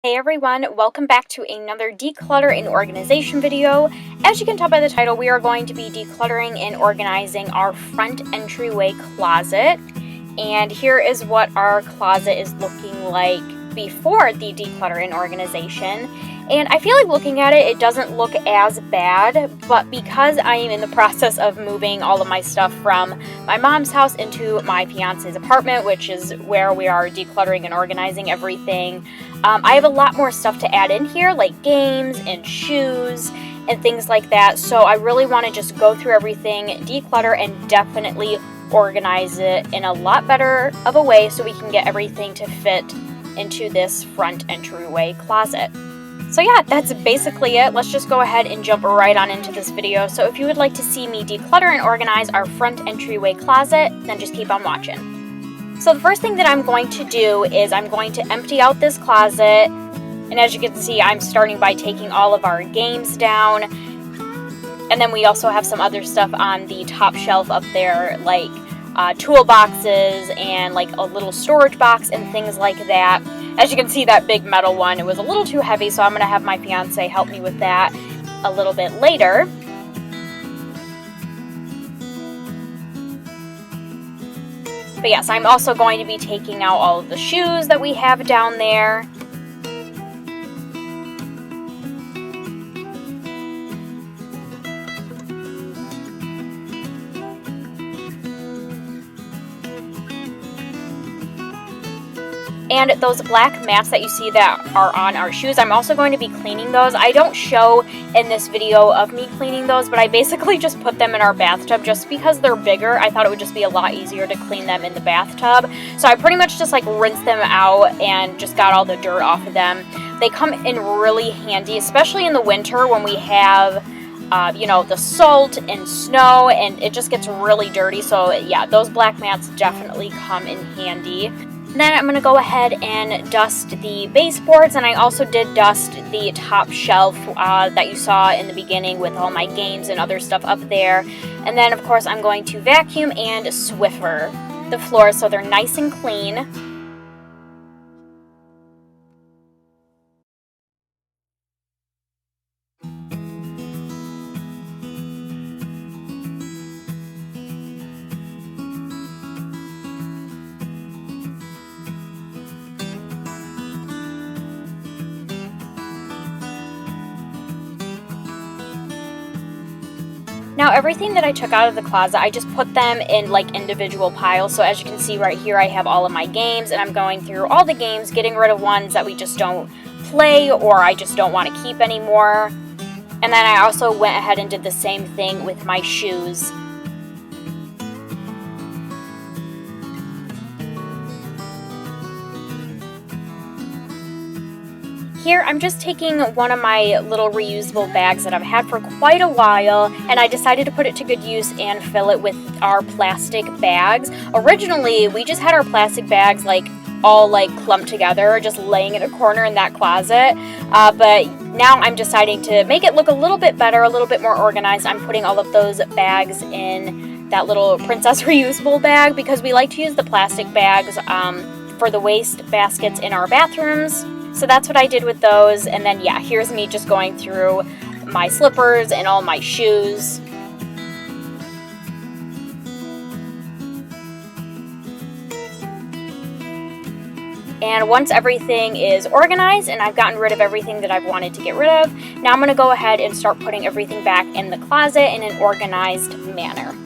Hey everyone, welcome back to another declutter and organization video. As you can tell by the title, we are going to be decluttering and organizing our front entryway closet. And here is what our closet is looking like before the declutter and organization. And I feel like looking at it, it doesn't look as bad, but because I am in the process of moving all of my stuff from my mom's house into my fiance's apartment, which is where we are decluttering and organizing everything, I have a lot more stuff to add in here, like games and shoes and things like that. So I really want to just go through everything, declutter, and definitely organize it in a lot better of a way so we can get everything to fit into this front entryway closet. So yeah, that's basically it. Let's just go ahead and jump right on into this video. So if you would like to see me declutter and organize our front entryway closet, then just keep on watching. So the first thing that I'm going to do is I'm going to empty out this closet. And as you can see, I'm starting by taking all of our games down. And then we also have some other stuff on the top shelf up there, like toolboxes and like a little storage box and things like that. As you can see, that big metal one, it was a little too heavy, so I'm going to have my fiance help me with that a little bit later. But yes, I'm also going to be taking out all of the shoes that we have down there. And those black mats that you see that are on our shoes, I'm also going to be cleaning those. I don't show in this video of me cleaning those, but I basically just put them in our bathtub just because they're bigger. I thought it would just be a lot easier to clean them in the bathtub. So I pretty much just like rinsed them out and just got all the dirt off of them. They come in really handy, especially in the winter when we have the salt and snow and it just gets really dirty. So yeah, those black mats definitely come in handy. Then I'm going to go ahead and dust the baseboards, and I also did dust the top shelf that you saw in the beginning with all my games and other stuff up there. And then of course I'm going to vacuum and Swiffer the floors so they're nice and clean. Now everything that I took out of the closet, I just put them in like individual piles. So as you can see right here, I have all of my games and I'm going through all the games, getting rid of ones that we just don't play or I just don't want to keep anymore. And then I also went ahead and did the same thing with my shoes. Here, I'm just taking one of my little reusable bags that I've had for quite a while, and I decided to put it to good use and fill it with our plastic bags. Originally, we just had our plastic bags all clumped together, just laying in a corner in that closet, but now I'm deciding to make it look a little bit better, a little bit more organized. I'm putting all of those bags in that little princess reusable bag because we like to use the plastic bags for the waste baskets in our bathrooms. So that's what I did with those, and then yeah, here's me just going through my slippers and all my shoes. And once everything is organized and I've gotten rid of everything that I've wanted to get rid of, now I'm going to go ahead and start putting everything back in the closet in an organized manner.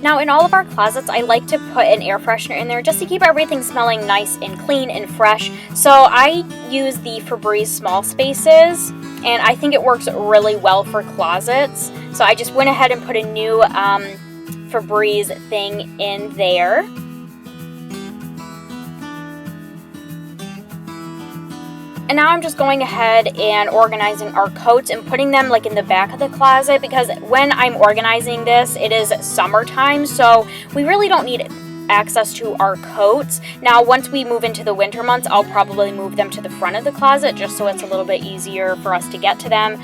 Now in all of our closets, I like to put an air freshener in there just to keep everything smelling nice and clean and fresh. So I use the Febreze Small Spaces, and I think it works really well for closets. So I just went ahead and put a new Febreze thing in there. And now I'm just going ahead and organizing our coats and putting them like in the back of the closet, because when I'm organizing this, it is summertime, so we really don't need access to our coats. Now, once we move into the winter months, I'll probably move them to the front of the closet just so it's a little bit easier for us to get to them.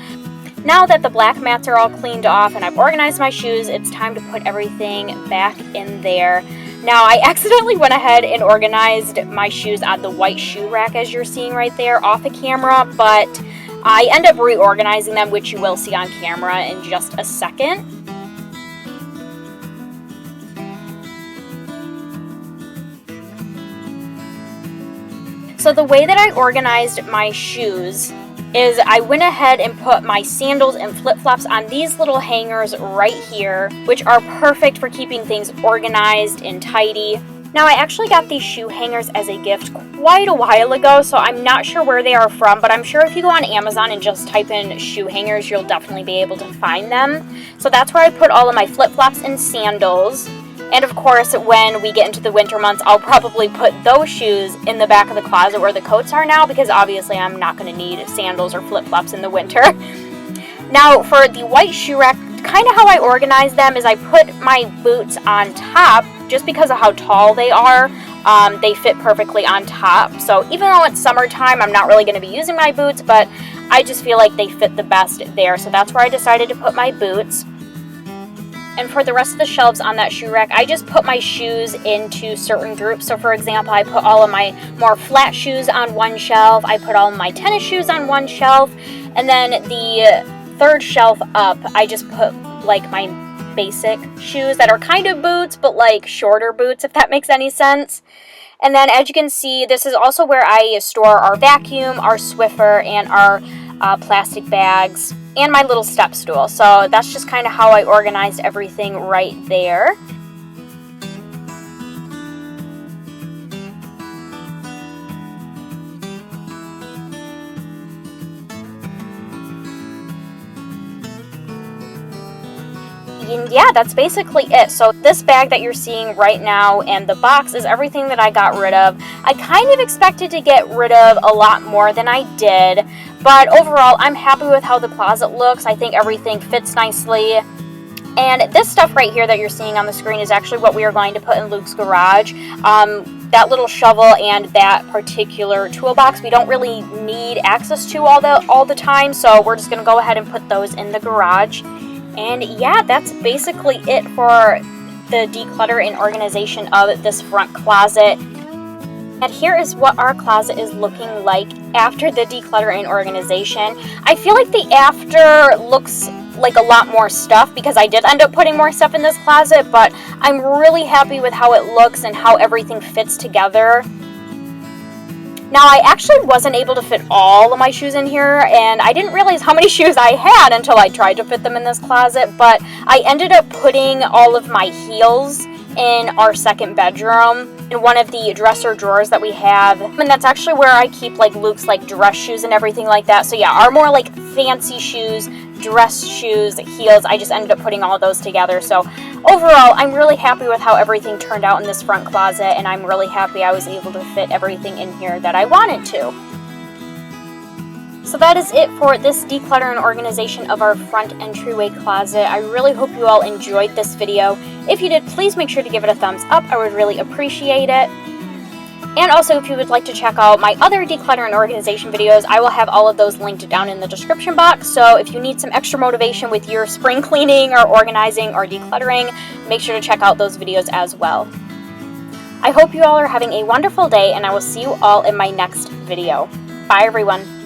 Now that the black mats are all cleaned off and I've organized my shoes, it's time to put everything back in there. Now, I accidentally went ahead and organized my shoes on the white shoe rack, as you're seeing right there, off the camera, but I end up reorganizing them, which you will see on camera in just a second. So the way that I organized my shoes is I went ahead and put my sandals and flip-flops on these little hangers right here, which are perfect for keeping things organized and tidy. Now, I actually got these shoe hangers as a gift quite a while ago, so I'm not sure where they are from, but I'm sure if you go on Amazon and just type in shoe hangers, you'll definitely be able to find them. So that's where I put all of my flip-flops and sandals. And of course, when we get into the winter months, I'll probably put those shoes in the back of the closet where the coats are now, because obviously I'm not going to need sandals or flip-flops in the winter. Now, for the white shoe rack, kind of how I organize them is I put my boots on top, just because of how tall they are. They fit perfectly on top. So even though it's summertime, I'm not really going to be using my boots, but I just feel like they fit the best there. So that's where I decided to put my boots. And for the rest of the shelves on that shoe rack, I just put my shoes into certain groups. So for example, I put all of my more flat shoes on one shelf. I put all of my tennis shoes on one shelf. And then the third shelf up, I just put like my basic shoes that are kind of boots, but like shorter boots, if that makes any sense. And then as you can see, this is also where I store our vacuum, our Swiffer, and our plastic bags, and my little step stool. So that's just kind of how I organized everything right there. And yeah, that's basically it. So this bag that you're seeing right now and the box is everything that I got rid of. I kind of expected to get rid of a lot more than I did, but overall I'm happy with how the closet looks. I think everything fits nicely. And this stuff right here that you're seeing on the screen is actually what we are going to put in Luke's garage. That little shovel and that particular toolbox we don't really need access to all the time, so we're just going to go ahead and put those in the garage. And yeah, that's basically it for the declutter and organization of this front closet. And here is what our closet is looking like after the declutter and organization. I feel like the after looks like a lot more stuff because I did end up putting more stuff in this closet, but I'm really happy with how it looks and how everything fits together. Now, I actually wasn't able to fit all of my shoes in here, and I didn't realize how many shoes I had until I tried to fit them in this closet, but I ended up putting all of my heels in our second bedroom in one of the dresser drawers that we have, and that's actually where I keep like Luke's like dress shoes and everything like that. So yeah, our more like fancy shoes, dress shoes, heels, I just ended up putting all those together. So overall, I'm really happy with how everything turned out in this front closet, and I'm really happy I was able to fit everything in here that I wanted to. So that is it for this declutter and organization of our front entryway closet. I really hope you all enjoyed this video. If you did, please make sure to give it a thumbs up. I would really appreciate it. And also, if you would like to check out my other declutter and organization videos, I will have all of those linked down in the description box. So if you need some extra motivation with your spring cleaning or organizing or decluttering, make sure to check out those videos as well. I hope you all are having a wonderful day, and I will see you all in my next video. Bye, everyone.